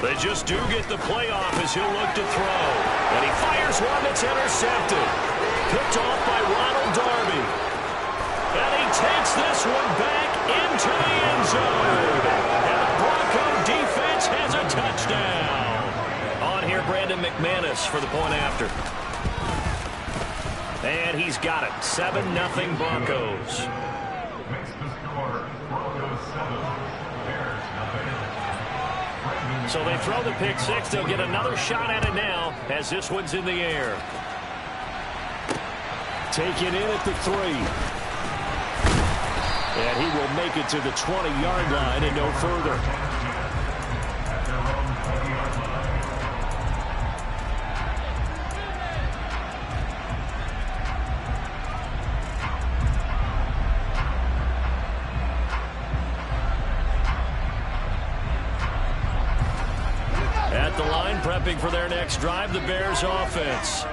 They just do get the playoff as he'll look to throw. And he fires one that's intercepted. Picked off by Ronald Darby. And he takes this one back into the end zone. And the Bronco defense has a touchdown. On here, Brandon McManus for the point after. And he's got it. 7-0 Broncos. So they throw the pick six. They'll get another shot at it now as this one's in the air. Taken in at the 3. And he will make it to the 20-yard line and no further. Prepping for their next drive, the Bears offense.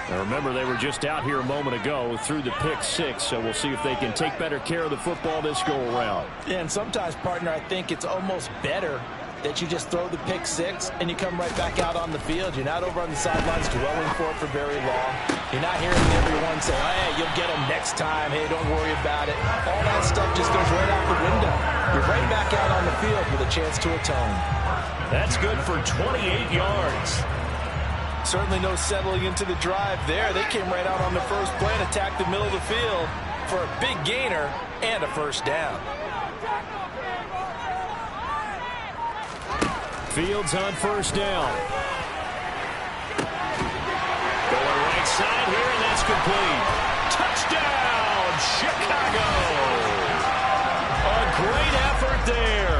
Now remember, they were just out here a moment ago through the pick six, so we'll see if they can take better care of the football this go around. Yeah, and sometimes, partner, I think it's almost better that you just throw the pick six and you come right back out on the field. You're not over on the sidelines dwelling for it for very long. You're not hearing everyone say, hey, you'll get them next time. Hey, don't worry about it. All that stuff just goes right out the window. You're right back out on the field with a chance to atone. That's good for 28 yards. Certainly no settling into the drive there. They came right out on the first play and attacked the middle of the field for a big gainer and a first down. Fields on first down. Going right side here, and that's complete. Touchdown, Chicago! A great effort there.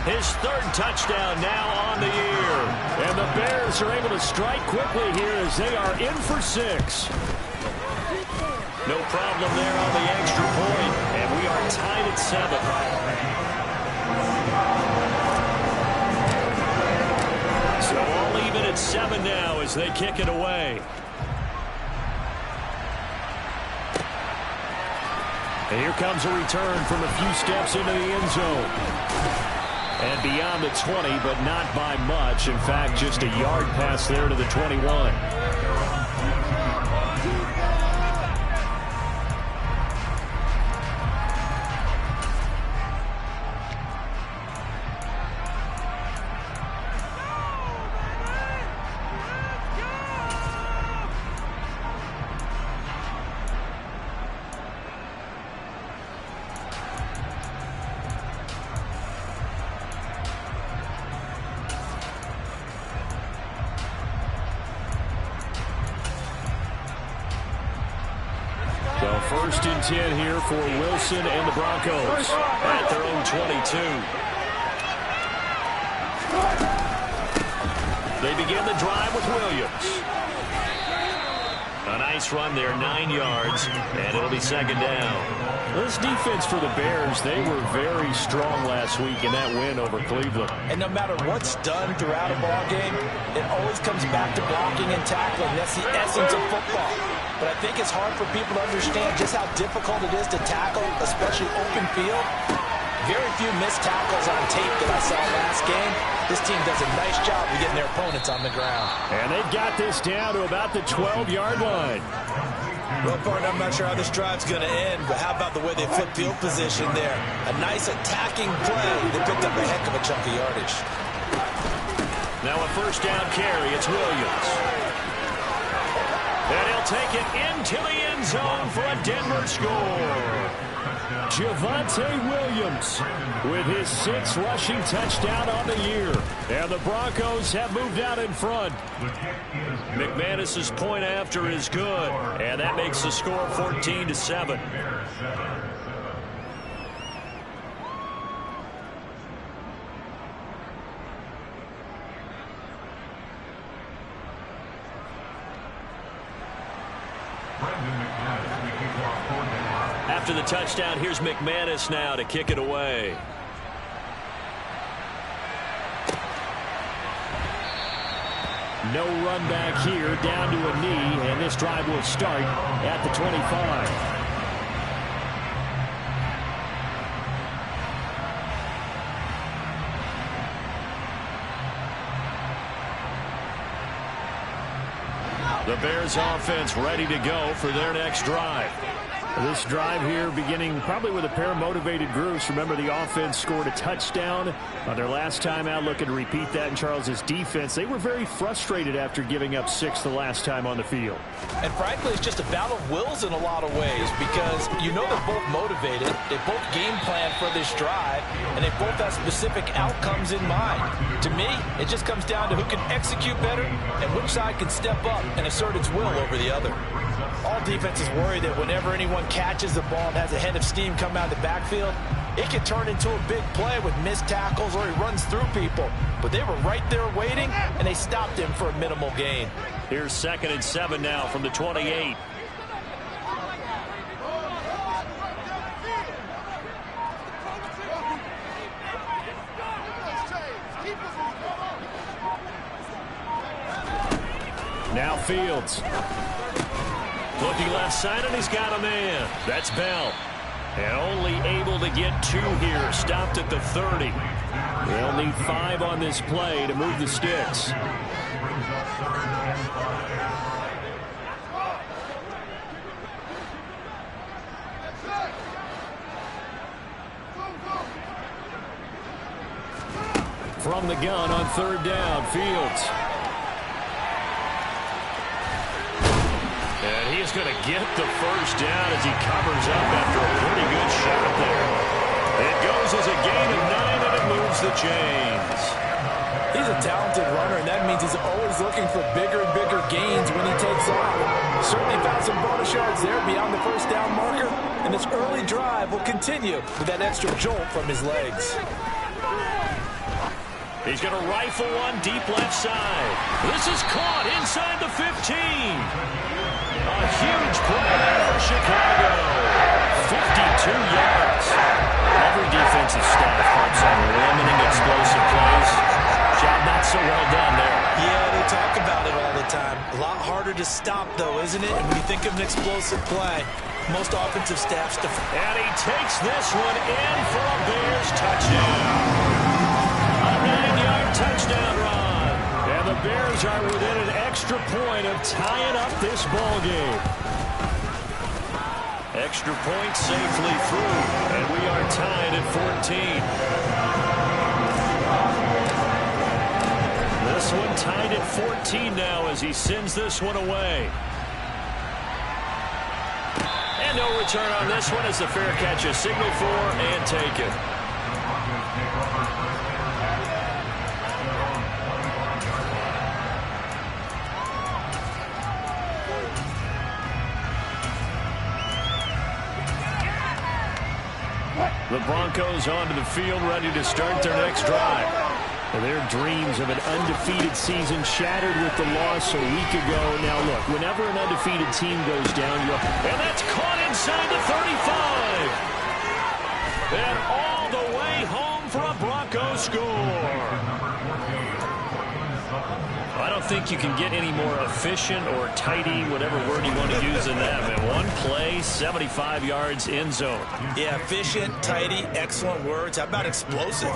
His third touchdown now on the year. And the Bears are able to strike quickly here as they are in for 6. No problem there on the extra point. And we are tied at 7. So all even at 7 now as they kick it away. And here comes a return from a few steps into the end zone. And beyond the 20, but not by much. In fact, just a yard pass there to the 21. First and 10 here for Wilson and the Broncos at their own 22. They begin the drive with Williams. A nice run there, 9 yards, and it'll be second down. This defense for the Bears, they were very strong last week in that win over Cleveland. And no matter what's done throughout a ball game, it always comes back to blocking and tackling. That's the essence of football. But I think it's hard for people to understand just how difficult it is to tackle, especially open field. Very few missed tackles on tape that I saw last game. This team does a nice job of getting their opponents on the ground. And they've got this down to about the 12-yard line. Well, partner, I'm not sure how this drive's going to end, but how about the way they flip field position there? A nice attacking play. They picked up a heck of a chunk of yardage. Now a first down carry. It's Williams. And he'll take it into the end zone for a Denver score. Javonte Williams with his 6th rushing touchdown on the year. And the Broncos have moved out in front. McManus's point after is good. And that makes the score 14-7. After the touchdown, here's McManus now to kick it away. No run back here, down to a knee, and this drive will start at the 25. The Bears offense ready to go for their next drive. This drive here beginning probably with a pair of motivated groups. Remember, the offense scored a touchdown on their last time out. Looking to repeat that in Charles's defense. They were very frustrated after giving up 6 the last time on the field. And frankly, it's just a battle of wills in a lot of ways because you know they're both motivated. They both game plan for this drive, and they both have specific outcomes in mind. To me, it just comes down to who can execute better and which side can step up and assert its will over the other. All defenses worry that whenever anyone catches the ball and has a head of steam come out of the backfield, it can turn into a big play with missed tackles or he runs through people. But they were right there waiting, and they stopped him for a minimal gain. Here's 2nd and 7 now from the 28. Now Fields. Looking left side, and he's got a man. That's Bell. And only able to get 2 here. Stopped at the 30. They'll need 5 on this play to move the sticks. From the gun on 3rd down, Fields. And he's going to get the first down as he covers up after a pretty good shot there. It goes as a gain of 9, and it moves the chains. He's a talented runner, and that means he's always looking for bigger and bigger gains when he takes off. Certainly found some bonus yards there beyond the first down marker, and this early drive will continue with that extra jolt from his legs. He's going to rifle one deep left side. This is caught inside the 15. A huge play there for Chicago. 52 yards. Every defensive staff harps on limiting explosive plays. Job not so well done there. Yeah, they talk about it all the time. A lot harder to stop, though, isn't it? And when you think of an explosive play, most offensive staffs and he takes this one in for a Bears touchdown. A 9-yard touchdown run. And the Bears are within an extra point of tying up this ball game. Extra point safely through, and we are tied at 14. This one tied at 14 now as he sends this one away. And no return on this one as the fair catch is signaled for and taken. The Broncos onto the field, ready to start their next drive. Well, their dreams of an undefeated season shattered with the loss a week ago. Now, look, whenever an undefeated team goes down, and that's caught inside the 35. And all the way home for a Broncos score. I don't think you can get any more efficient or tidy, whatever word you want to use in that. Man, one play, 75 yards in zone. Yeah, efficient, tidy, excellent words. How about explosive?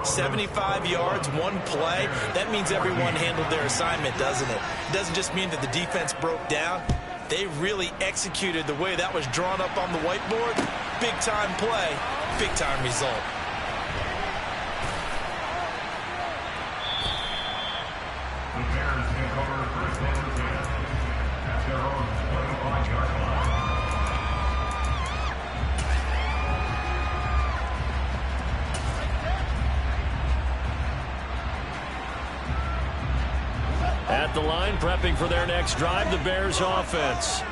75 yards, one play. That means everyone handled their assignment, doesn't it? It doesn't just mean that the defense broke down. They really executed the way that was drawn up on the whiteboard. Big-time play, big-time result. At the line, prepping for their next drive, the Bears offense.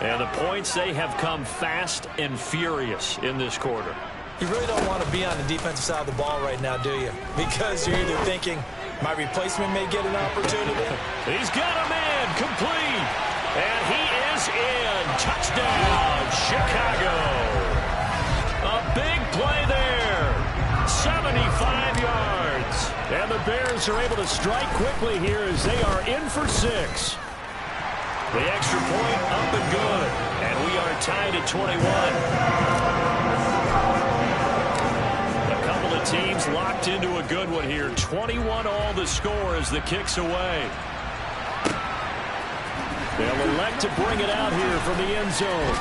And the points, they have come fast and furious in this quarter. You really don't want to be on the defensive side of the ball right now, do you? Because you're either thinking, my replacement may get an opportunity. He's got a man, complete. And he is in. Touchdown, Chicago. A big play there. 75 yards. And the Bears are able to strike quickly here as they are in for 6. The extra point up and good. And we are tied at 21. A couple of teams locked into a good one here. 21 all the score as the kick's away. They'll elect to bring it out here from the end zone.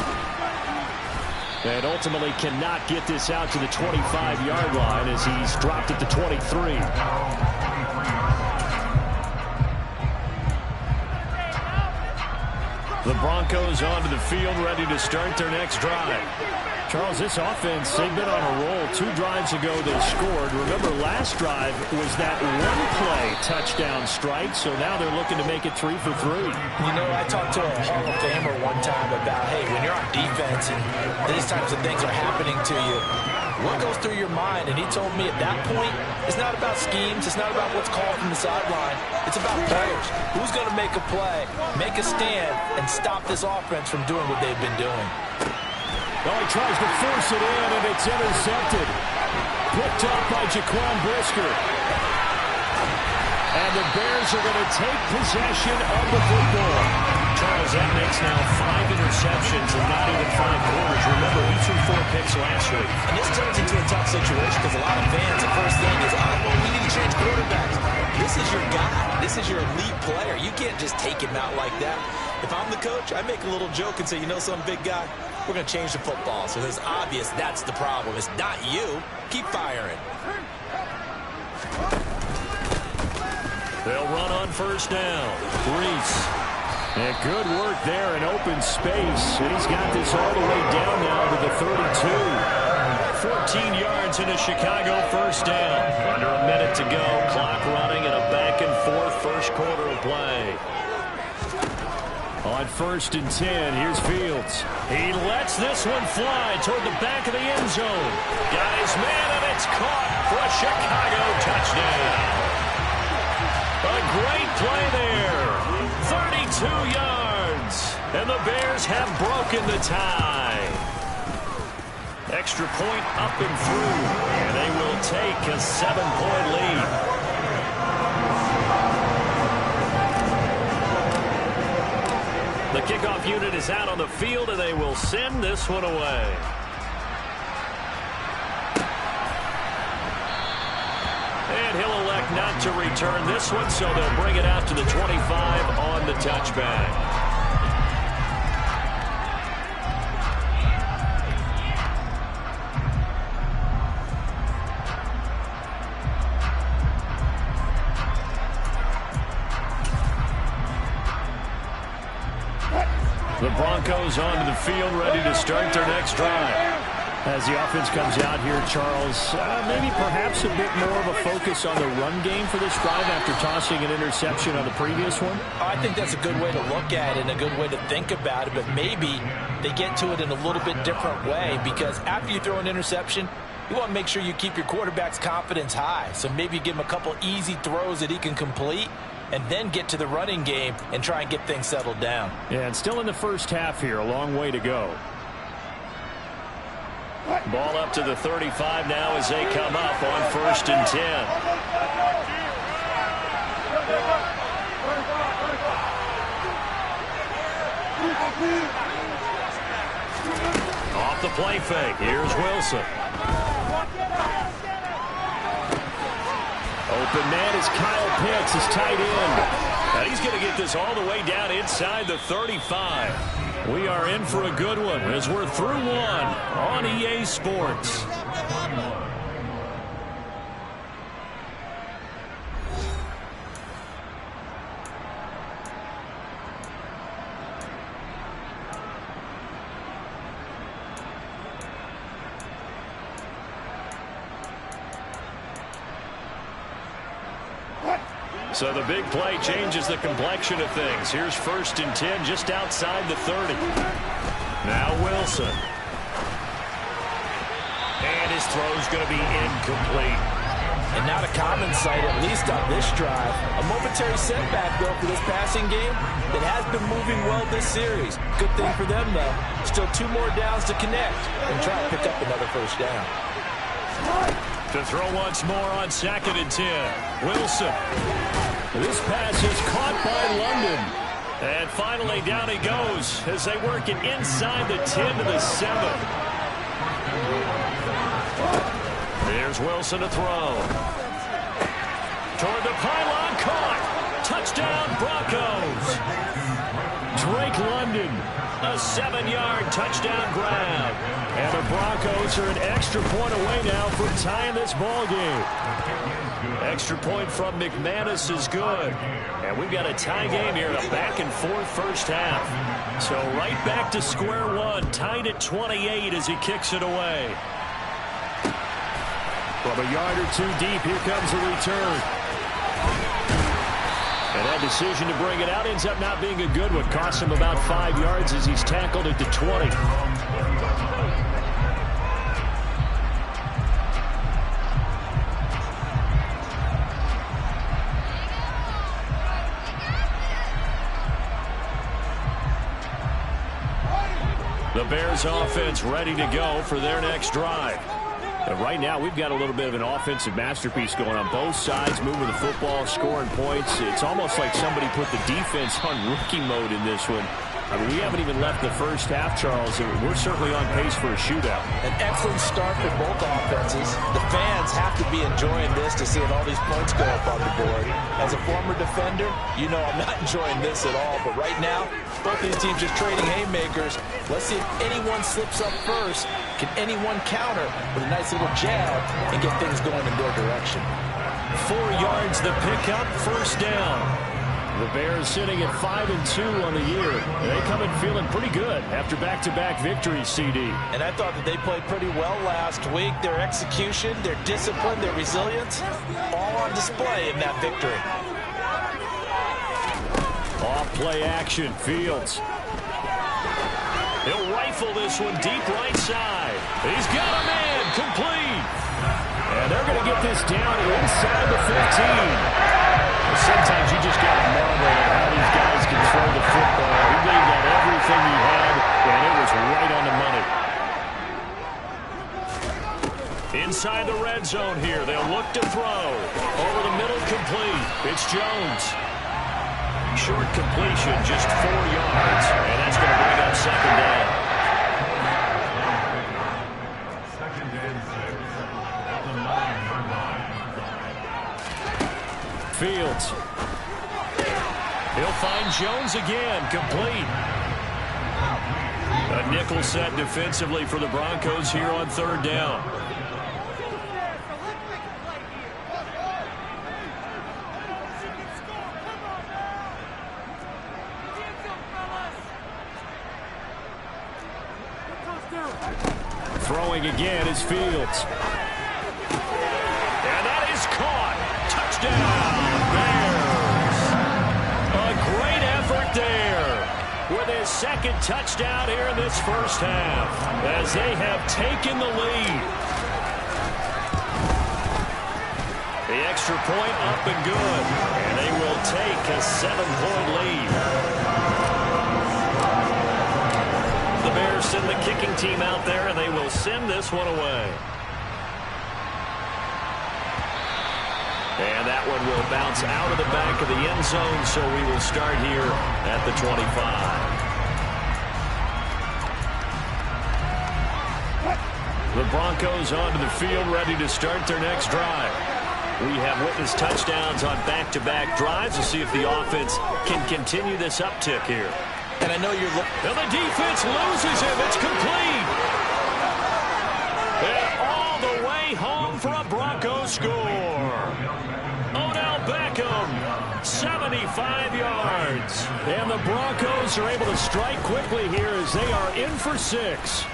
And ultimately cannot get this out to the 25-yard line as he's dropped at the 23. The Broncos onto the field, ready to start their next drive. Charles, this offense, they've been on a roll. 2 drives ago they scored. Remember, last drive was that one-play touchdown strike, so now they're looking to make it 3 for 3. You know, I talked to a Hall of Famer one time about, hey, when you're on defense and these types of things are happening to you, what goes through your mind? And he told me at that point, it's not about schemes. It's not about what's called from the sideline. It's about players. Who's going to make a play, make a stand, and stop this offense from doing what they've been doing? Oh, he tries to force it in, and it's intercepted. Picked up by Jaquan Brisker. And the Bears are going to take possession of the football. Charles, that makes now 5 interceptions in not even 5 quarters. Remember, he threw 4 picks last week. And this turns into a tough situation because a lot of fans, the first thing is, oh, well, we need to change quarterbacks. This is your guy. This is your elite player. You can't just take him out like that. If I'm the coach, I make a little joke and say, you know something, big guy? We're going to change the football. So it's obvious that's the problem. It's not you. Keep firing. They'll run on first down. Reese. And good work there in open space. And he's got this all the way down now to the 32. 14 yards in a Chicago first down. Under a minute to go. Clock running and a back-and-forth first quarter of play. On 1st and 10, here's Fields. He lets this one fly toward the back of the end zone. Got his man, and it's caught for a Chicago touchdown. A great play there. 32 yards. And the Bears have broken the tie. Extra point up and through. And they will take a 7-point lead. The kickoff unit is out on the field, and they will send this one away. And he'll elect not to return this one, so they'll bring it out to the 25 on the touchback. The Broncos onto the field, ready to start their next drive. As the offense comes out here, Charles, maybe perhaps a bit more of a focus on the run game for this drive after tossing an interception on the previous one? I think that's a good way to look at it and a good way to think about it, but maybe they get to it in a little bit different way because after you throw an interception, you want to make sure you keep your quarterback's confidence high. So maybe give him a couple easy throws that he can complete and then get to the running game and try and get things settled down. Yeah, and still in the first half here, a long way to go. Ball up to the 35 now as they come up on 1st and 10. Off the play fake, here's Wilson. Open man is Kyle Pitts, his tight end. And he's going to get this all the way down inside the 35. We are in for a good one as we're through one on EA Sports. So the big play changes the complexion of things. Here's 1st and 10 just outside the 30. Now Wilson. And his throw's going to be incomplete. And not a common sight, at least on this drive. A momentary setback, though, for this passing game that has been moving well this series. Good thing for them, though. Still 2 more downs to connect and try to pick up another first down. To throw once more on 2nd and 10. Wilson. This pass is caught by London. And finally down he goes as they work it inside the 10 to the 7. Here's Wilson to throw. Toward the pylon, caught. Touchdown Broncos. Drake London, a 7-yard touchdown grab. And the Broncos are an extra point away now from tying this ball game. Extra point from McManus is good. And we've got a tie game here, a back-and-forth first half. So right back to square one, tied at 28 as he kicks it away. From a yard or two deep, here comes the return. And that decision to bring it out ends up not being a good one. Costs him about 5 yards as he's tackled at the 20. The Bears offense ready to go for their next drive. And right now, we've got a little bit of an offensive masterpiece going on both sides, moving the football, scoring points. It's almost like somebody put the defense on rookie mode in this one. I mean, we haven't even left the first half, Charles, and we're certainly on pace for a shootout. An excellent start for both offenses. The fans have to be enjoying this to seeing all these points go up on the board. As a former defender, you know I'm not enjoying this at all. But right now, both these teams just trading haymakers. Let's see if anyone slips up first. Can anyone counter with a nice little jab and get things going in their direction? 4 yards the pickup, first down. The Bears sitting at 5-2 on the year. They come in feeling pretty good after back-to-back victories, CD. And I thought that they played pretty well last week. Their execution, their discipline, their resilience, all on display in that victory. Off play action, Fields. He'll rifle this one deep right side. He's got a man, complete. And they're going to get this down inside the 15. Sometimes you just got to marvel at how these guys can throw the football. He gave that everything he had, and it was right on the money. Inside the red zone here, they'll look to throw. Over the middle, complete. It's Jones. Short completion, just 4 yards, and that's going to bring up second down. Fields. He'll find Jones again, complete. A nickel set defensively for the Broncos here on third down. Throwing again is Fields. And that is caught. Touchdown, Bears. A great effort there with his second touchdown here in this first half as they have taken the lead. The extra point up and good, and they will take a 7-point lead. The Bears send the kicking team out there, and they will send this one away. And that one will bounce out of the back of the end zone, so we will start here at the 25. The Broncos onto the field, ready to start their next drive. We have witnessed touchdowns on back-to-back drives. We'll see if the offense can continue this uptick here. And I know you're looking. Now the defense loses him. It's complete. And all the way home for a Broncos score. Odell Beckham, 75 yards. And the Broncos are able to strike quickly here as they are in for 6.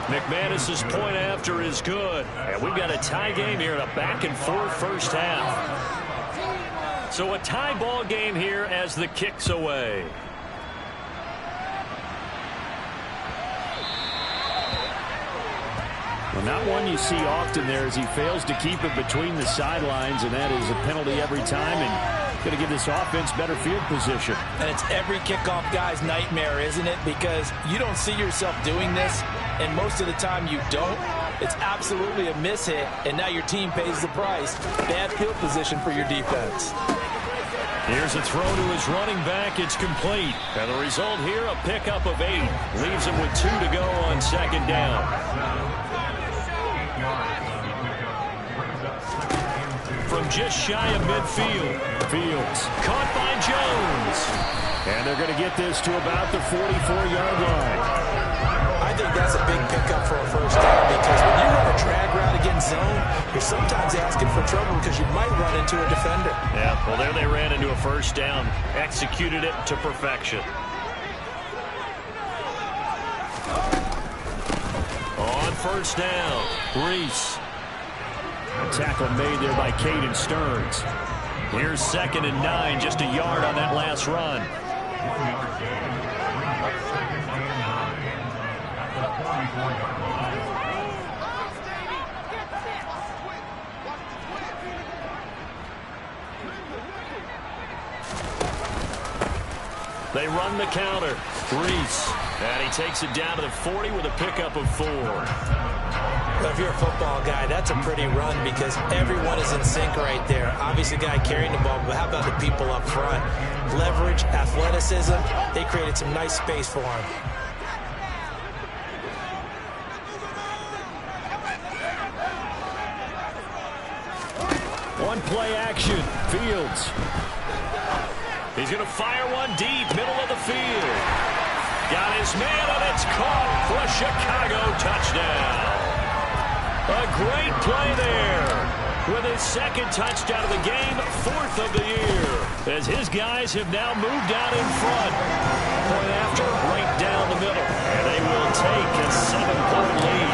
McManus's point after is good. And we've got a tie game here in a back-and-forth first half. So a tie ball game here as the kick's away. Well, not one you see often there as he fails to keep it between the sidelines, and that is a penalty every time and going to give this offense better field position. And it's every kickoff guy's nightmare, isn't it? Because you don't see yourself doing this, and most of the time you don't. It's absolutely a mishit, and now your team pays the price. Bad field position for your defense. Here's a throw to his running back. It's complete. And the result here, a pickup of 8. Leaves him with 2 to go on second down. from just shy of midfield. Fields caught by Jones. And they're going to get this to about the 44-yard line. I think that's a big pickup for a first down because when you run a drag route against zone, you're sometimes asking for trouble because you might run into a defender. Yeah, well, there they ran into a first down. Executed it to perfection. On first down, Reese. A tackle made there by Caden Stearns. Here's 2nd and 9, just a yard on that last run. They run the counter. Reese. And he takes it down to the 40 with a pickup of 4. But if you're a football guy, that's a pretty run because everyone is in sync right there. Obviously, the guy carrying the ball, but how about the people up front? Leverage, athleticism, they created some nice space for him. One play action. Fields. He's going to fire one deep, middle of the field. Got his man, and it's caught for a Chicago touchdown. A great play there. With his 2nd touchdown of the game, 4th of the year. As his guys have now moved out in front. Point after, right down the middle. And they will take a 7-point lead.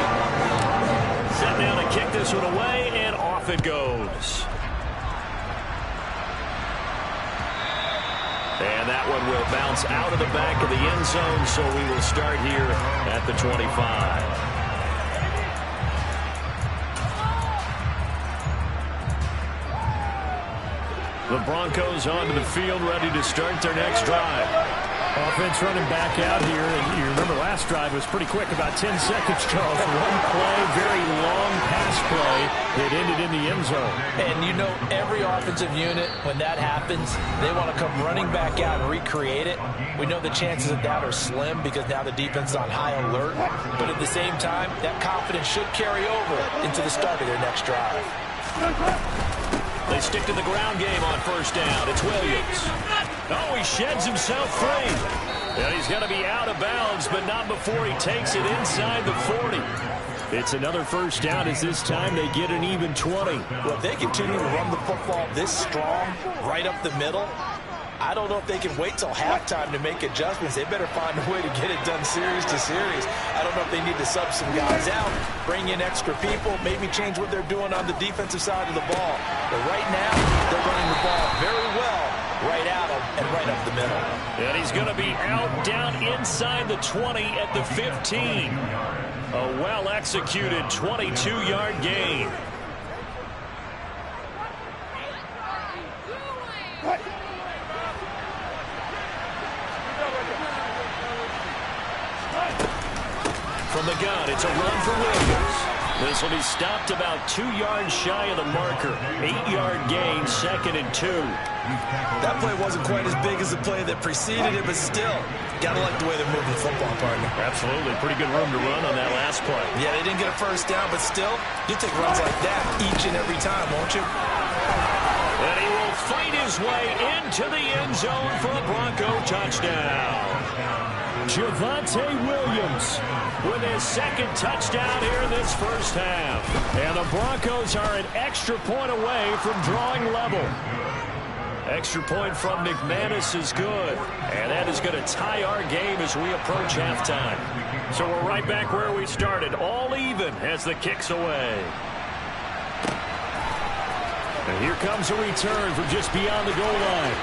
Set down to kick this one away, and off it goes. And that one will bounce out of the back of the end zone, so we will start here at the 25. The Broncos onto the field, ready to start their next drive. Offense running back out here, and you remember last drive was pretty quick, about 10 seconds, Charles. One play, very long pass play that ended in the end zone. And you know every offensive unit, when that happens, they want to come running back out and recreate it. We know the chances of that are slim because now the defense is on high alert. But at the same time, that confidence should carry over into the start of their next drive. They stick to the ground game on first down. It's Williams. Oh, he sheds himself free. And he's going to be out of bounds, but not before he takes it inside the 40. It's another first down as this time they get an even 20. Well, if they continue to run the football this strong, right up the middle, I don't know if they can wait till halftime to make adjustments. They better find a way to get it done series to series. I don't know if they need to sub some guys out, bring in extra people, maybe change what they're doing on the defensive side of the ball. But right now, they're running the ball very well right at them and right up the middle. And he's going to be out down inside the 20 at the 15. A well-executed 22-yard gain. From the gun, it's a run for Williams. This will be stopped about 2 yards shy of the marker. 8-yard gain, 2nd and 2. That play wasn't quite as big as the play that preceded it, but still, gotta like the way they're moving the football, partner. Absolutely. Pretty good room to run on that last play. Yeah, they didn't get a first down, but still, you take runs like that each and every time, won't you? And he will fight his way into the end zone for a Bronco touchdown. Javonte Williams with his 2nd touchdown here in this first half. And the Broncos are an extra point away from drawing level. Extra point from McManus is good. And that is going to tie our game as we approach halftime. So we're right back where we started, all even as the kick's away. And here comes a return from just beyond the goal line.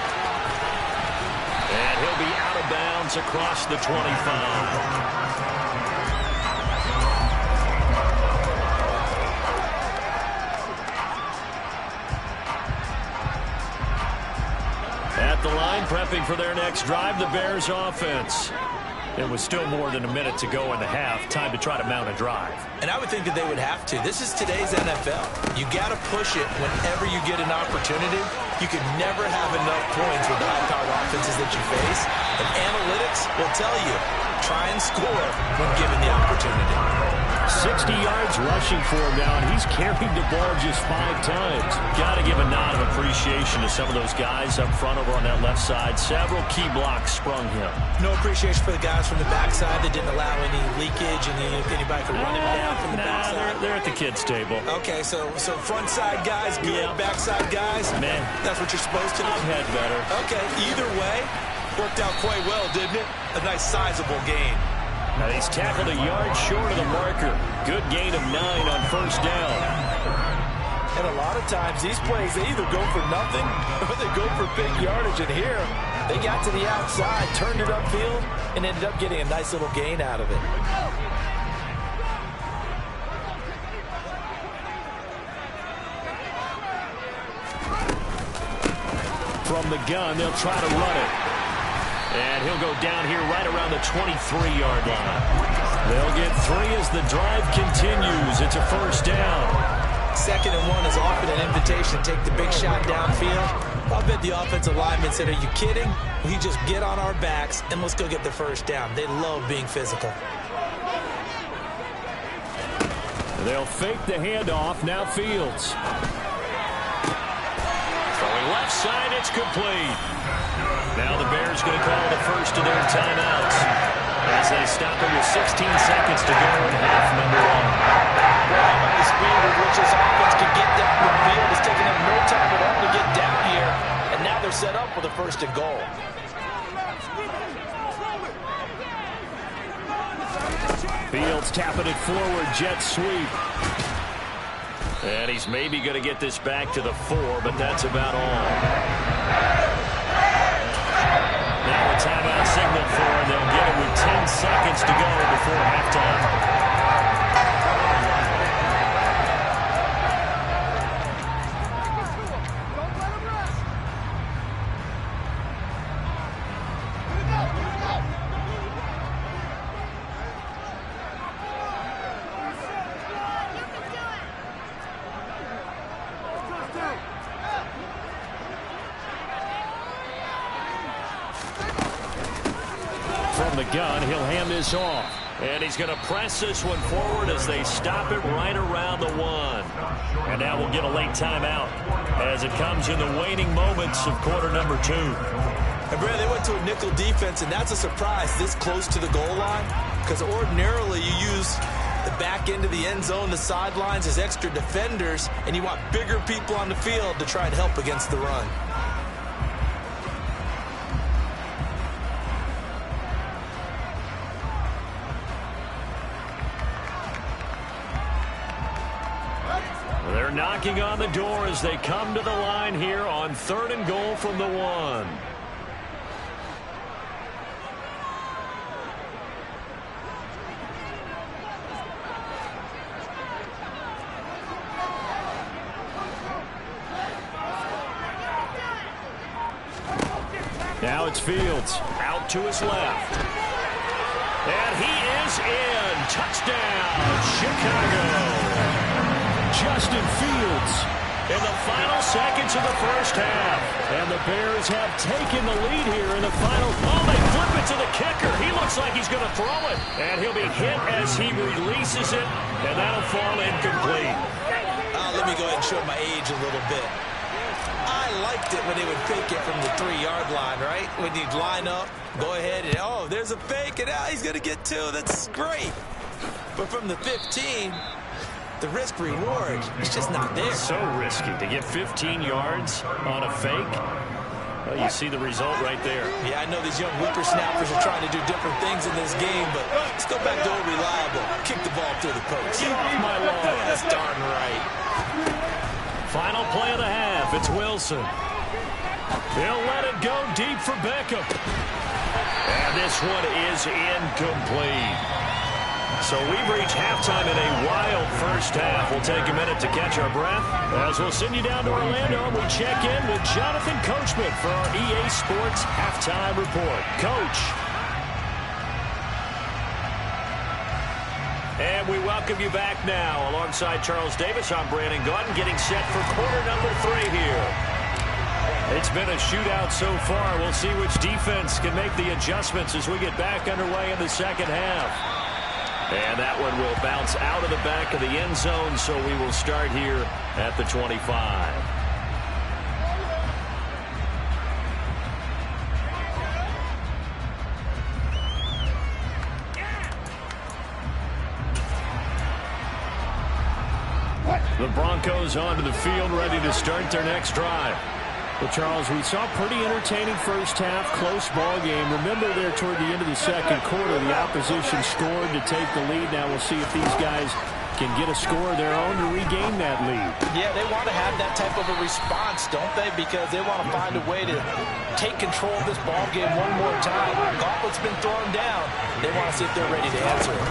And he'll be out of bounds across the 25. At the line, prepping for their next drive, the Bears offense. It was still more than a minute to go in the half. Time to try to mount a drive. And I would think that they would have to. This is today's NFL. You got to push it whenever you get an opportunity. You can never have enough points with the high-powered offenses that you face. And analytics will tell you, try and score when given the opportunity. 60 yards rushing for him now, and he's carried the ball just 5 times. Got to give a nod of appreciation to some of those guys up front over on that left side. Several key blocks sprung him. No appreciation for the guys from the backside that didn't allow any leakage and anybody could run him down from the backside. They're at the kids' table. Okay, so front side guys, good. Backside guys, man, that's what you're supposed to do. I've had better. Okay, either way, worked out quite well, didn't it? A nice sizable gain. Now he's tackled a yard short of the marker. Good gain of 9 on first down. And a lot of times these plays, they either go for nothing or they go for big yardage. And here, they got to the outside, turned it upfield, and ended up getting a nice little gain out of it. From the gun, they'll try to run it. And he'll go down here right around the 23-yard line. They'll get 3 as the drive continues. It's a first down. 2nd and 1 is often an invitation to take the big shot downfield. I'll bet the offensive lineman said, are you kidding? We just get on our backs and let's go get the first down. They love being physical. They'll fake the handoff. Now Fields. Throwing left side, it's complete. Now the Bears going to call the first of their timeouts as they stop it with 16 seconds to go in half number 1. Well, how about the speed with which this offense can get down the field? It's taking them no time at all to get down here, and now they're set up with a 1st and goal. Fields tapping it forward, jet sweep. And he's maybe going to get this back to the 4, but that's about all. Now a timeout signal for him. They'll get it with 10 seconds to go before halftime. From the gun, he'll hand this off. And he's going to press this one forward as they stop it right around the 1. And now we'll get a late timeout as it comes in the waning moments of quarter number 2. And Brad, they went to a nickel defense, and that's a surprise this close to the goal line, because ordinarily you use the back end of the end zone, the sidelines as extra defenders, and you want bigger people on the field to try and help against the run. They're knocking on the door as they come to the line here on 3rd and goal from the 1. Now it's Fields. Out to his left. And he is in. Touchdown, Chicago. Justin Fields in the final seconds of the first half. And the Bears have taken the lead here in the final. Oh, they flip it to the kicker. He looks like he's going to throw it. And he'll be hit as he releases it. And that'll fall incomplete. Let me go ahead and show my age a little bit. I liked it when they would fake it from the 3-yard line, right? When you'd line up, go ahead and, oh, there's a fake, and now he's going to get 2. That's great. But from the 15... the risk reward is just not there. So risky to get 15 yards on a fake. Well, you see the result right there. Yeah, I know these young whippersnappers are trying to do different things in this game, but let's go back to old reliable. Kick the ball through the post. Get off my lawn. That's darn right. Final play of the half. It's Wilson. He'll let it go deep for Beckham. And this one is incomplete. So we've reached halftime in a wild first half. We'll take a minute to catch our breath as we'll send you down to Orlando and we check in with Jonathan Coachman for our EA Sports Halftime Report. Coach. And we welcome you back now. Alongside Charles Davis, I'm Brandon Gautin, getting set for quarter number 3 here. It's been a shootout so far. We'll see which defense can make the adjustments as we get back underway in the second half. And that one will bounce out of the back of the end zone, so we will start here at the 25. The Broncos onto the field, ready to start their next drive. Well, Charles, we saw a pretty entertaining first half, close ball game. Remember there toward the end of the second quarter, the opposition scored to take the lead. Now we'll see if these guys can get a score of their own to regain that lead. Yeah, they want to have that type of a response, don't they? Because they want to find a way to take control of this ball game one more time. Gauntlet's been thrown down. They want to see if they're ready to answer it.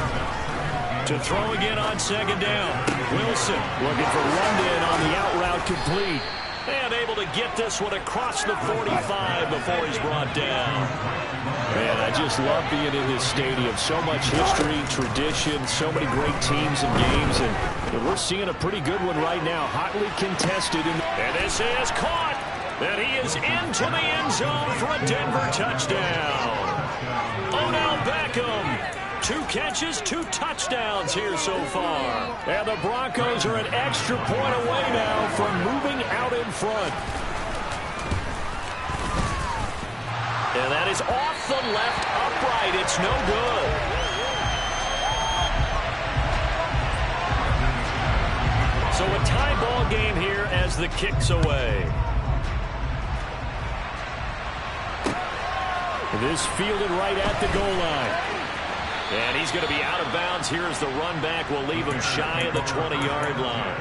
To throw again on second down. Wilson looking for London on the out route complete. And able to get this one across the 45 before he's brought down. Man, I just love being in this stadium. So much history, tradition, so many great teams and games. And we're seeing a pretty good one right now. Hotly contested. And this is caught. And he is into the end zone for a Denver touchdown. Odell Beckham. 2 catches, 2 touchdowns here so far. And the Broncos are an extra point away now from moving out in front. And that is off the left upright. It's no good. So a tie ball game here as the kick's away. This fielded right at the goal line. And he's going to be out of bounds here as the run back will leave him shy of the 20-yard line.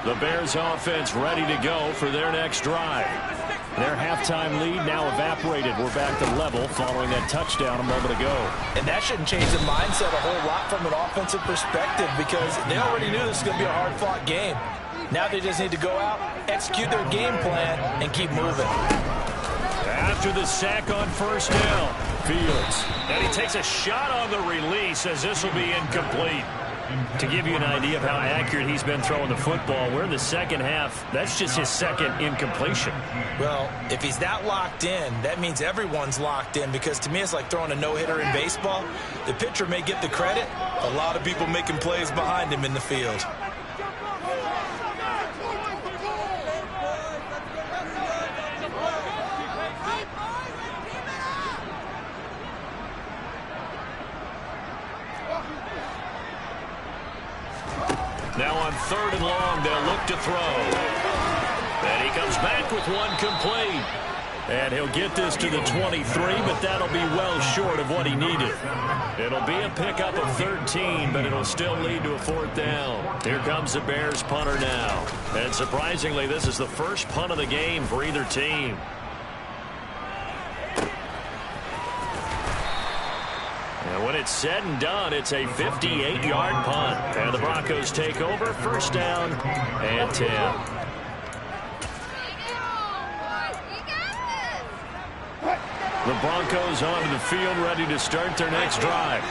The Bears offense ready to go for their next drive. Their halftime lead now evaporated. We're back to level following that touchdown a moment ago. And that shouldn't change the mindset a whole lot from an offensive perspective because they already knew this was going to be a hard-fought game. Now they just need to go out, execute their game plan, and keep moving. After the sack on first down, Fields. And he takes a shot on the release as this will be incomplete. To give you an idea of how accurate he's been throwing the football, we're in the second half. That's just his second incompletion. Well, if he's that locked in, that means everyone's locked in because to me it's like throwing a no-hitter in baseball. The pitcher may get the credit. A lot of people making plays behind him in the field. Now on 3rd and long, they'll look to throw. And he comes back with one complete. And he'll get this to the 23, but that'll be well short of what he needed. It'll be a pickup of 13, but it'll still lead to a 4th down. Here comes the Bears punter now. And surprisingly, this is the first punt of the game for either team. And when it's said and done, it's a 58-yard punt. And the Broncos take over, 1st down and 10. The Broncos onto the field, ready to start their next drive.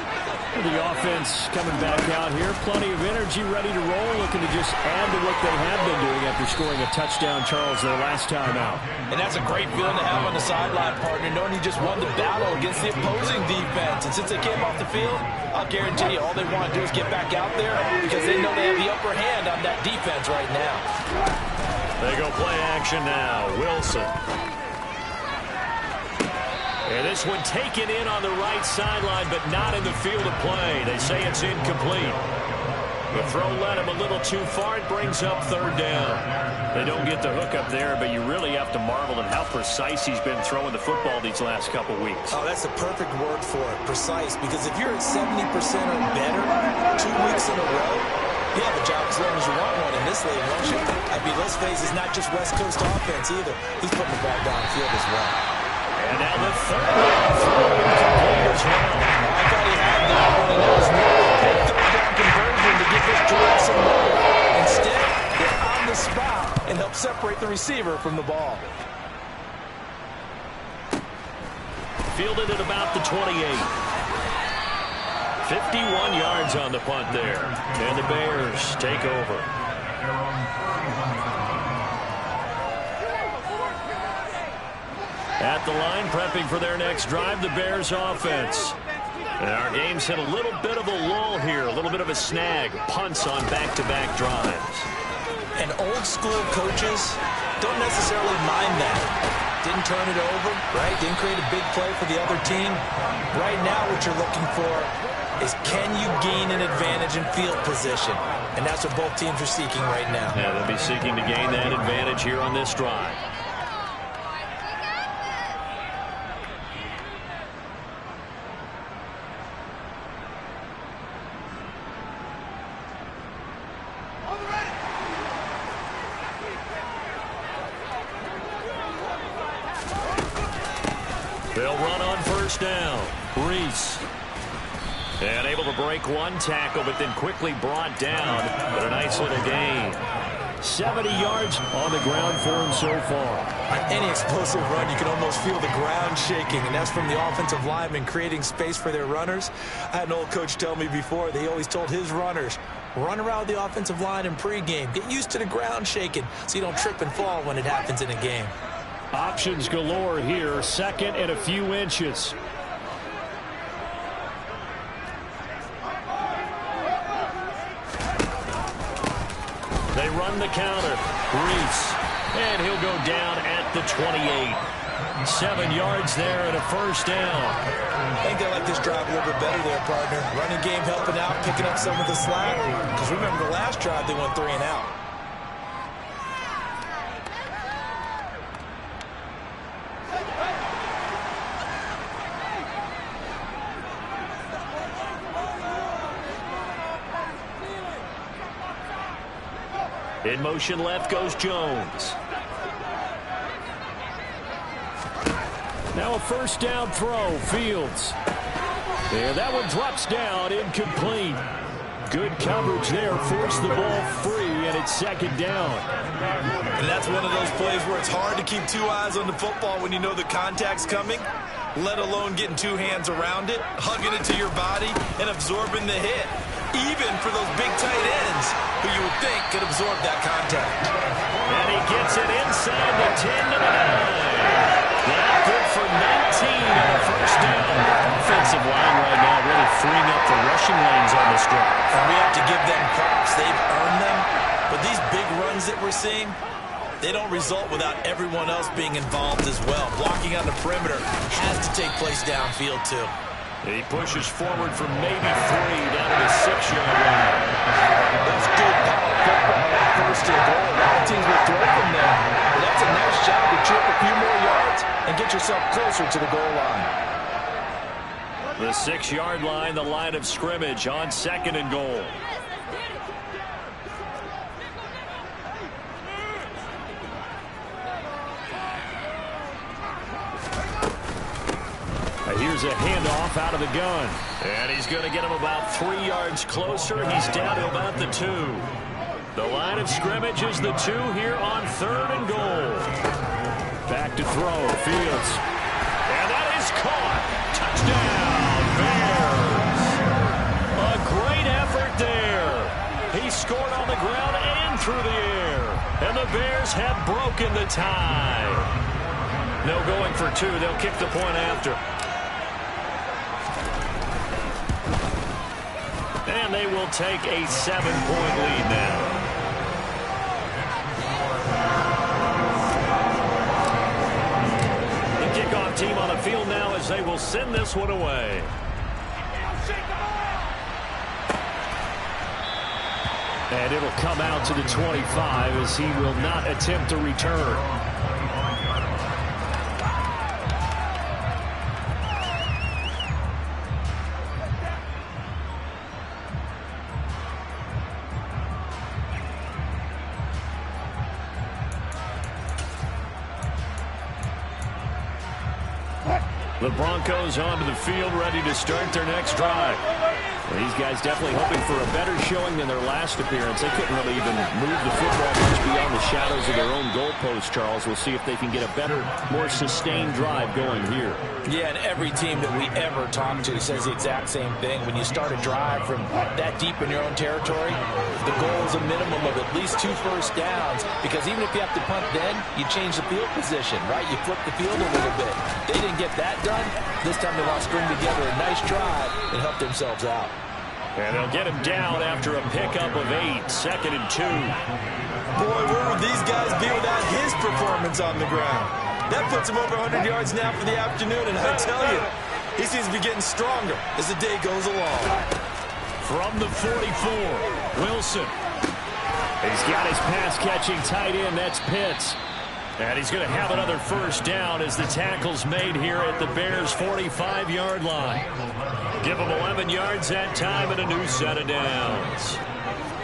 The offense coming back out here. Plenty of energy, ready to roll, looking to just add to what they have been doing after scoring a touchdown, Charles, their last time out. And that's a great feeling to have on the sideline, partner, knowing you just won the battle against the opposing defense. And since they came off the field, I'll guarantee you all they want to do is get back out there because they know they have the upper hand on that defense right now. They go play action now. Wilson. And this one taken in on the right sideline, but not in the field of play. They say it's incomplete. The throw led him a little too far. It brings up 3rd down. They don't get the hook up there, but you really have to marvel at how precise he's been throwing the football these last couple weeks. Oh, that's the perfect word for it, precise. Because if you're at 70% or better 2 weeks in a row, you have a job as long as you want one in this league, don't you? I mean, let's face it, it's not just West Coast offense either. He's putting the ball downfield as well. And now the 3rd down throw complete as well. I thought he had that one, and that was nearly a 3rd down conversion to get this drive some more. Instead, they're on the spot and help separate the receiver from the ball. Fielded at about the 28. 51 yards on the punt there. And the Bears take over. At the line, prepping for their next drive, the Bears offense. And our game's hit a little bit of a lull here, a little bit of a snag. Punts on back-to-back drives. And old-school coaches don't necessarily mind that. Didn't turn it over, right? Didn't create a big play for the other team. Right now, what you're looking for is can you gain an advantage in field position? And that's what both teams are seeking right now. Yeah, they'll be seeking to gain that advantage here on this drive. They'll run on first down. Reese. And able to break one tackle, but then quickly brought down. But a nice little gain. 70 yards on the ground for him so far. On any explosive run, you can almost feel the ground shaking, and that's from the offensive linemen creating space for their runners. I had an old coach tell me before, they always told his runners, run around the offensive line in pregame. Get used to the ground shaking so you don't trip and fall when it happens in a game. Options galore here. Second and a few inches. They run the counter. Reese. And he'll go down at the 28. 7 yards there and a first down. I think they like this drive a little bit better there, partner. Running game helping out, picking up some of the slack. Because remember, the last drive they went 3 and out. In motion left goes Jones. Now a first down throw. Fields. And that one drops down, incomplete. Good coverage there. Forced the ball free, and it's second down. And that's one of those plays where it's hard to keep 2 eyes on the football when you know the contact's coming, let alone getting 2 hands around it, hugging it to your body, and absorbing the hit. Even for those big tight ends who you would think could absorb that contact. And he gets it inside the 10 to the 9. Not good for 19 on the first down. Offensive line right now really freeing up the rushing lanes on this drive. And we have to give them props. They've earned them. But these big runs that we're seeing, they don't result without everyone else being involved as well. Blocking on the perimeter has to take place downfield too. He pushes forward for maybe 3 down to the 6-yard line. That's good power football. First and goal. A lot of teams will throw from there. But that's a nice job to chip a few more yards and get yourself closer to the goal line. The 6-yard line, the line of scrimmage on second and goal. Here's a handoff out of the gun. And he's going to get him about 3 yards closer. He's down to about the 2. The line of scrimmage is the 2 here on third and goal. Back to throw. Fields. And that is caught. Touchdown, Bears. A great effort there. He scored on the ground and through the air. And the Bears have broken the tie. No going for 2. They'll kick the point after. And they will take a 7-point lead now. The kickoff team on the field now as they will send this one away. And it'll come out to the 25 as he will not attempt to return. The Broncos onto the field ready to start their next drive. These guys definitely hoping for a better showing than their last appearance. They couldn't really even move the football much beyond the shadows of their own goalpost, Charles. We'll see if they can get a better, more sustained drive going here. Yeah, and every team that we ever talk to says the exact same thing. When you start a drive from that deep in your own territory, the goal is a minimum of at least 2 first downs, because even if you have to punt then, you change the field position, right? You flip the field a little bit. They didn't get that done. This time they want to string together a nice drive and help themselves out. And they'll get him down after a pickup of 8, 2nd and 2. Boy, where would these guys be without his performance on the ground? That puts him over 100 yards now for the afternoon, and I tell you, he seems to be getting stronger as the day goes along. From the 44, Wilson. He's got his pass-catching tight end. That's Pitts. And he's going to have another first down as the tackle's made here at the Bears' 45-yard line. Give them 11 yards that time and a new set of downs.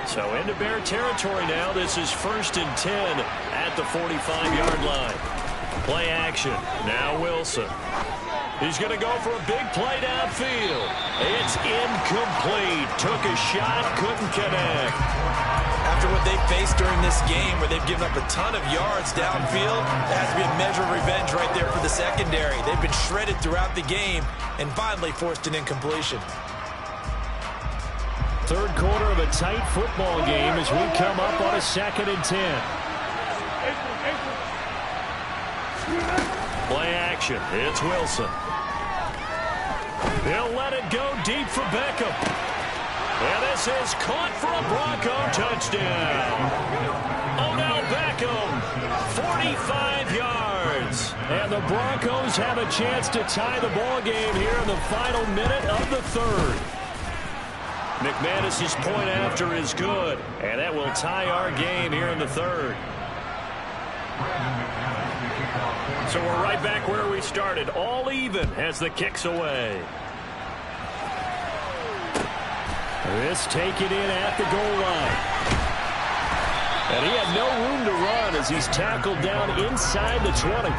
So into Bear territory now. This is 1st and 10 at the 45-yard line. Play action. Now Wilson. He's going to go for a big play downfield. It's incomplete. Took a shot, couldn't connect. After what they faced during this game, where they've given up a ton of yards downfield, there has to be a measure of revenge right there for the secondary. They've been shredded throughout the game and finally forced an incompletion. Third quarter of a tight football game as we come up on a 2nd and 10. Play action. It's Wilson. He'll let it go deep for Beckham. And this is caught for a Bronco touchdown. Odell Beckham, 45 yards. And the Broncos have a chance to tie the ball game here in the final minute of the 3rd. McManus's point after is good, and that will tie our game here in the 3rd. So we're right back where we started, all even as the kick's away. This taken in at the goal line. And he had no room to run as he's tackled down inside the 20.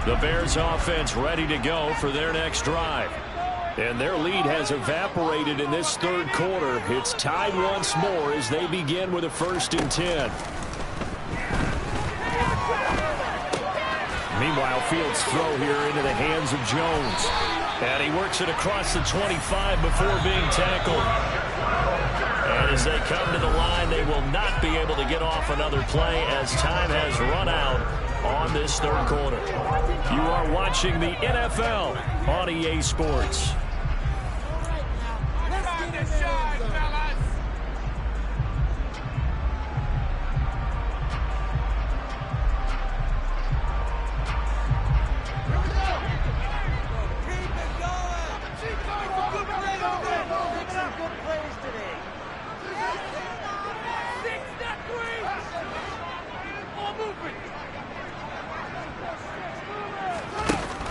The Bears offense ready to go for their next drive. And their lead has evaporated in this 3rd quarter. It's tied once more as they begin with a 1st and 10. Meanwhile, Fields' throw here into the hands of Jones. And he works it across the 25 before being tackled. And as they come to the line, they will not be able to get off another play as time has run out on this 3rd quarter. You are watching the NFL on EA Sports.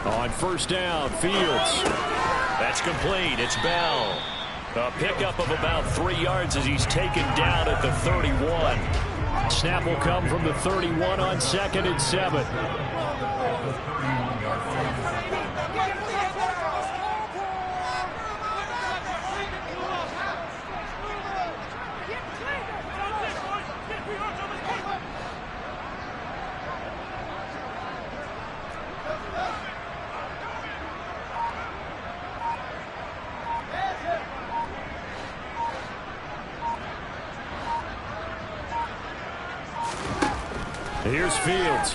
On 1st down, Fields. That's complete. It's Bell. A pickup of about 3 yards as he's taken down at the 31. Snap will come from the 31 on 2nd and 7. Here's Fields.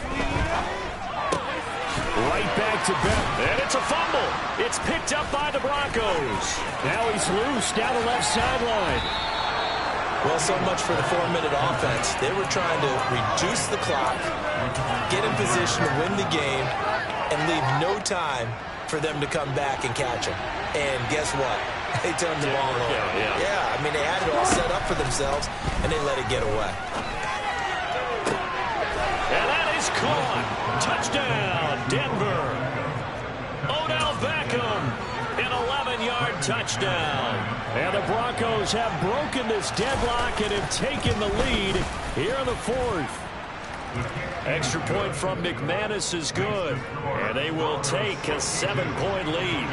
Right back to Bell. And it's a fumble. It's picked up by the Broncos. Now he's loose down the left sideline. Well, so much for the 4-minute offense. They were trying to reduce the clock, get in position to win the game, and leave no time for them to come back and catch them. And guess what? They turned the ball over. Yeah, I mean, they had it all set up for themselves, and they let it get away. And that is caught. Touchdown, Denver. Odell Beckham An 11-yard touchdown. And the Broncos have broken this deadlock and have taken the lead here in the fourth. Extra point from McManus is good, and they will take a 7-point lead.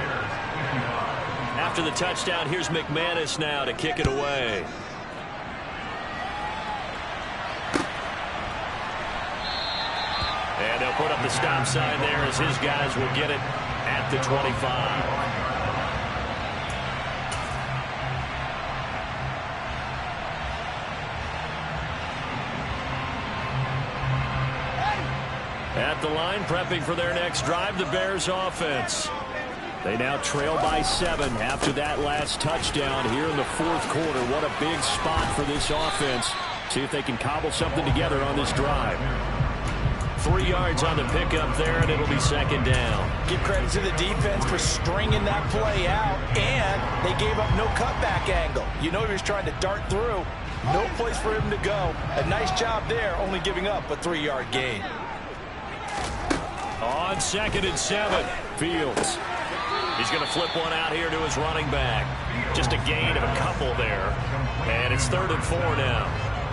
After the touchdown, here's McManus now to kick it away. And they'll put up the stop sign there as his guys will get it at the 25. At the line, prepping for their next drive, the Bears offense. They now trail by 7 after that last touchdown here in the fourth quarter. What a big spot for this offense. See if they can cobble something together on this drive. 3 yards on the pickup there, and it'll be second down. Give credit to the defense for stringing that play out, and they gave up no cutback angle. You know he was trying to dart through. No place for him to go. A nice job there, only giving up a 3-yard gain. On 2nd and 7, Fields. He's going to flip one out here to his running back. Just a gain of a couple there. And it's 3rd and 4 now.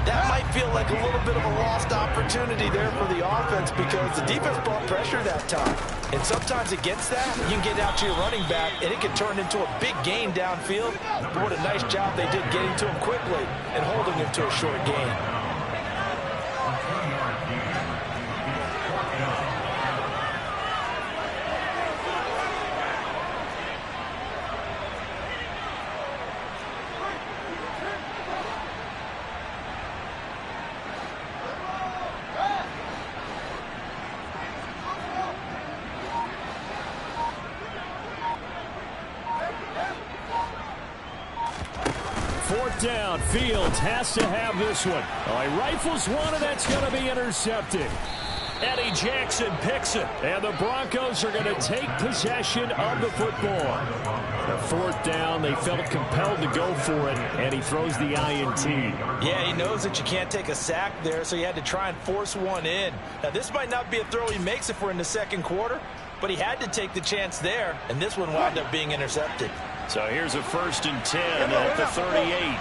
That might feel like a little bit of a lost opportunity there for the offense because the defense brought pressure that time. And sometimes against that, you can get out to your running back, and it can turn into a big gain downfield. But what a nice job they did getting to him quickly and holding him to a short gain. Down. Fields has to have this one. Oh, he rifles one, and that's going to be intercepted. Eddie Jackson picks it. And the Broncos are going to take possession of the football. The 4th down, they felt compelled to go for it, and he throws the INT. Yeah, he knows that you can't take a sack there, so he had to try and force one in. Now, this might not be a throw he makes if we're in the second quarter, but he had to take the chance there, and this one wound up being intercepted. So here's a 1st and 10 at the 38.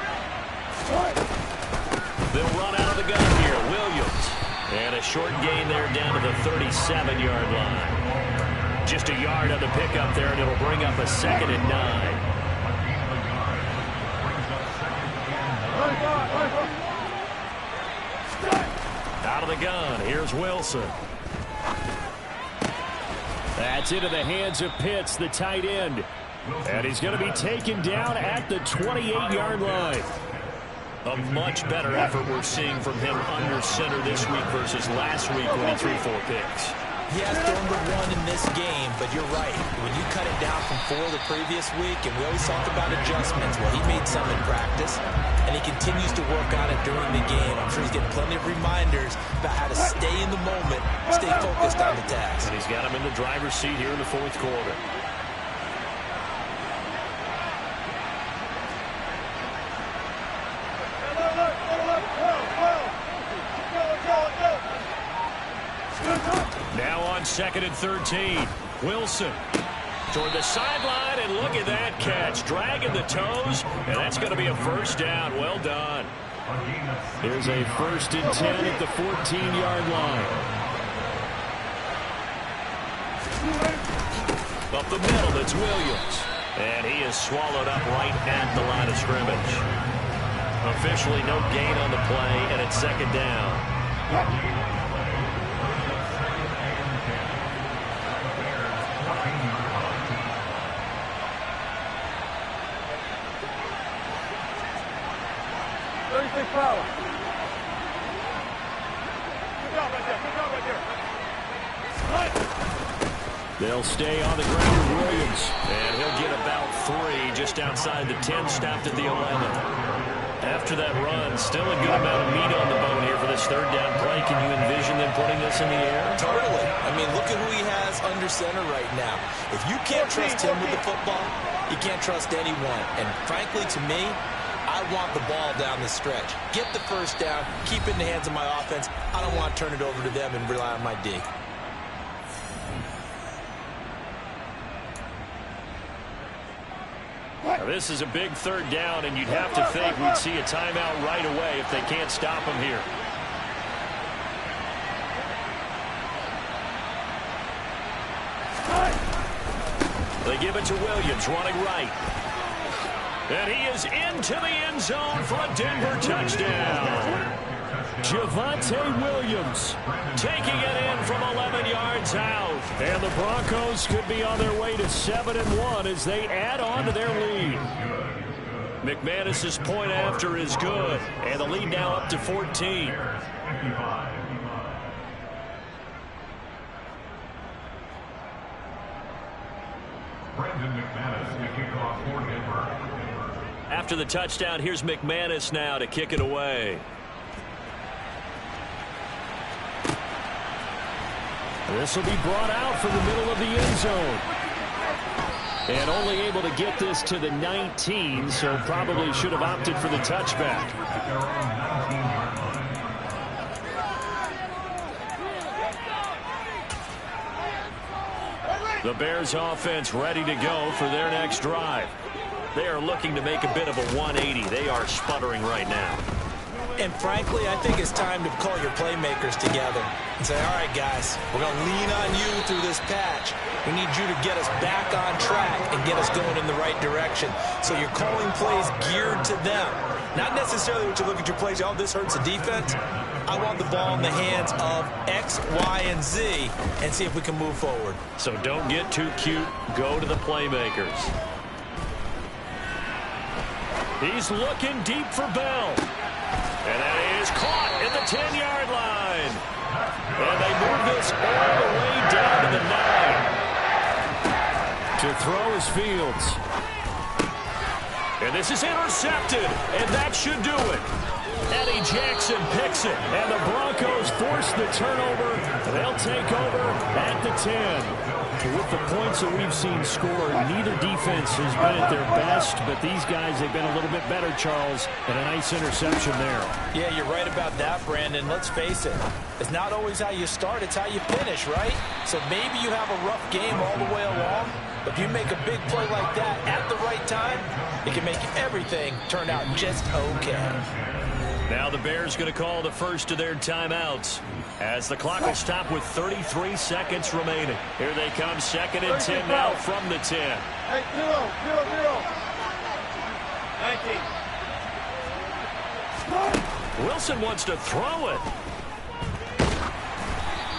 They'll run out of the gun here. Williams. And a short gain there down to the 37-yard line. Just a yard on the pickup there, and it'll bring up a 2nd and 9. Out of the gun. Here's Wilson. That's into the hands of Pitts, the tight end. And he's going to be taken down at the 28-yard line. A much better effort we're seeing from him under center this week versus last week when he threw 4 picks. He has thrown the one in this game, but you're right. When you cut it down from 4 the previous week, and we always talk about adjustments, well, he made some in practice, and he continues to work on it during the game. I'm sure he's getting plenty of reminders about how to stay in the moment, stay focused on the task. And he's got him in the driver's seat here in the fourth quarter. Now on 2nd and 13. Wilson toward the sideline, and look at that catch. Dragging the toes, and that's going to be a 1st down. Well done. Here's a 1st and 10 at the 14-yard line. Up the middle, it's Williams. And he is swallowed up right at the line of scrimmage. Officially no gain on the play, and it's 2nd down. They'll stay on the ground with Williams. And he'll get about 3 just outside the 10, stopped at the 11. After that run, still a good amount of meat on the bone here for this 3rd down play. Can you envision them putting this in the air? Totally. I mean, look at who he has under center right now. If you can't trust him with the football, you can't trust anyone. And frankly, to me, I want the ball down the stretch. Get the 1st down, keep it in the hands of my offense. I don't want to turn it over to them and rely on my D. Now, this is a big third down, and you'd have to think we'd see a timeout right away if they can't stop him here. They give it to Williams, running right. And he is into the end zone for a Denver touchdown. Javonte Williams Taking it in from 11 yards out. and the Broncos could be on their way to 7-1 as they add on to their lead. McManus's point after is good, and the lead now up to 14. After the touchdown, here's McManus now to kick it away. This will be brought out from the middle of the end zone. And only able to get this to the 19, so probably should have opted for the touchback. The Bears offense ready to go for their next drive. They are looking to make a bit of a 180. They are sputtering right now. And frankly, I think it's time to call your playmakers together and say, all right, guys, we're going to lean on you through this patch. We need you to get us back on track and get us going in the right direction. So you're calling plays geared to them. Not necessarily what you look at your plays, oh, this hurts the defense. I want the ball in the hands of X, Y, and Z and see if we can move forward. So don't get too cute. Go to the playmakers. He's looking deep for Bell. And that is caught at the 10-yard line. And they move this all the way down to the 9. To throw is Fields. And this is intercepted. And that should do it. Eddie Jackson picks it. And the Broncos force the turnover. They'll take over at the 10. With the points that we've seen scored, neither defense has been at their best, but these guys have been a little bit better, Charles, and a nice interception there. Yeah, you're right about that, Brandon. Let's face it. It's not always how you start, it's how you finish, right? So maybe you have a rough game all the way along, but if you make a big play like that at the right time, it can make everything turn out just okay. Now the Bears going to call the first of their timeouts as the clock will stop with 33 seconds remaining. Here they come, 2nd and 10 now from the 10. Hey, 0. Wilson wants to throw it.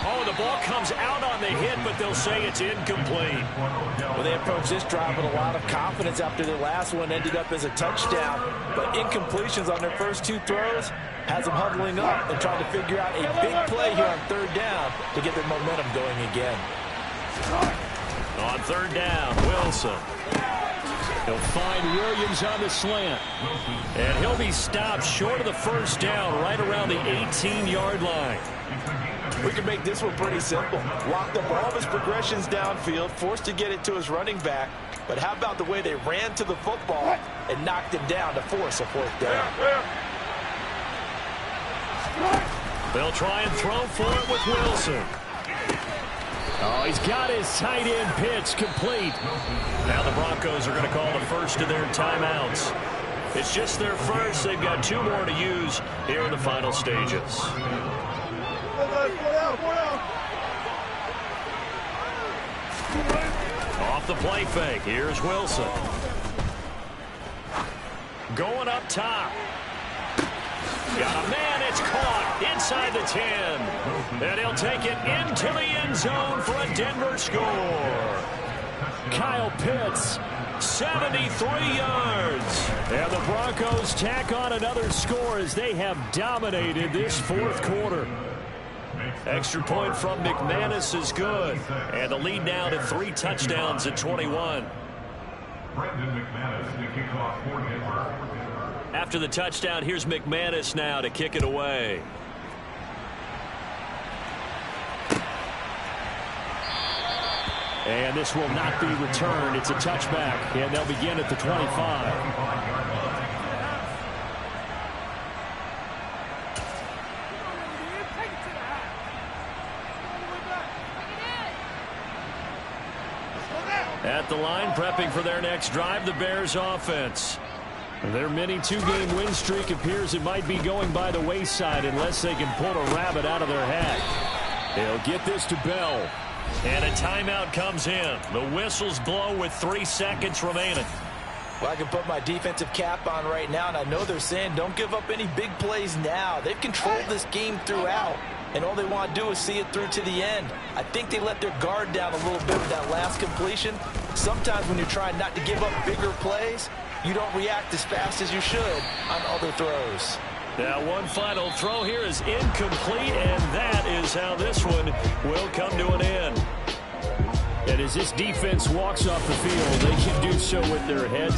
Oh, the ball comes out on the hit, but they'll say it's incomplete. Well, they approached this drive with a lot of confidence after their last one ended up as a touchdown. But incompletions on their first 2 throws has them huddling up and trying to figure out a big play here on 3rd down to get their momentum going again. On 3rd down, Wilson. He'll find Williams on the slant. And he'll be stopped short of the 1st down right around the 18-yard line. We can make this one pretty simple. Locked up all of his progressions downfield, forced to get it to his running back. But how about the way they ran to the football and knocked him down to force a 4th down? They'll try and throw for it with Wilson. Oh, he's got his tight end pitch complete. Now the Broncos are going to call the first of their timeouts. It's just their first. They've got 2 more to use here in the final stages. Off the play fake. Here's Wilson. Going up top. Got a man. It's caught inside the 10. And he'll take it into the end zone for a Denver score. Kyle Pitts. 73 yards. And the Broncos tack on another score as they have dominated this 4th quarter. Extra point from McManus is good. And the lead now to 3 touchdowns at 21. After the touchdown, here's McManus now to kick it away. And this will not be returned. It's a touchback, and they'll begin at the 25. At the line, prepping for their next drive, the Bears offense. Their mini two-game win streak appears it might be going by the wayside unless they can pull a rabbit out of their hat. They'll get this to Bell. And a timeout comes in. The whistles blow with 3 seconds remaining. Well, I can put my defensive cap on right now, and I know they're saying don't give up any big plays now. They've controlled this game throughout, and all they want to do is see it through to the end. I think they let their guard down a little bit with that last completion. Sometimes when you're trying not to give up bigger plays, you don't react as fast as you should on other throws. Now one final throw here is incomplete, and that is how this one will come to an end. And as this defense walks off the field, they can do so with their heads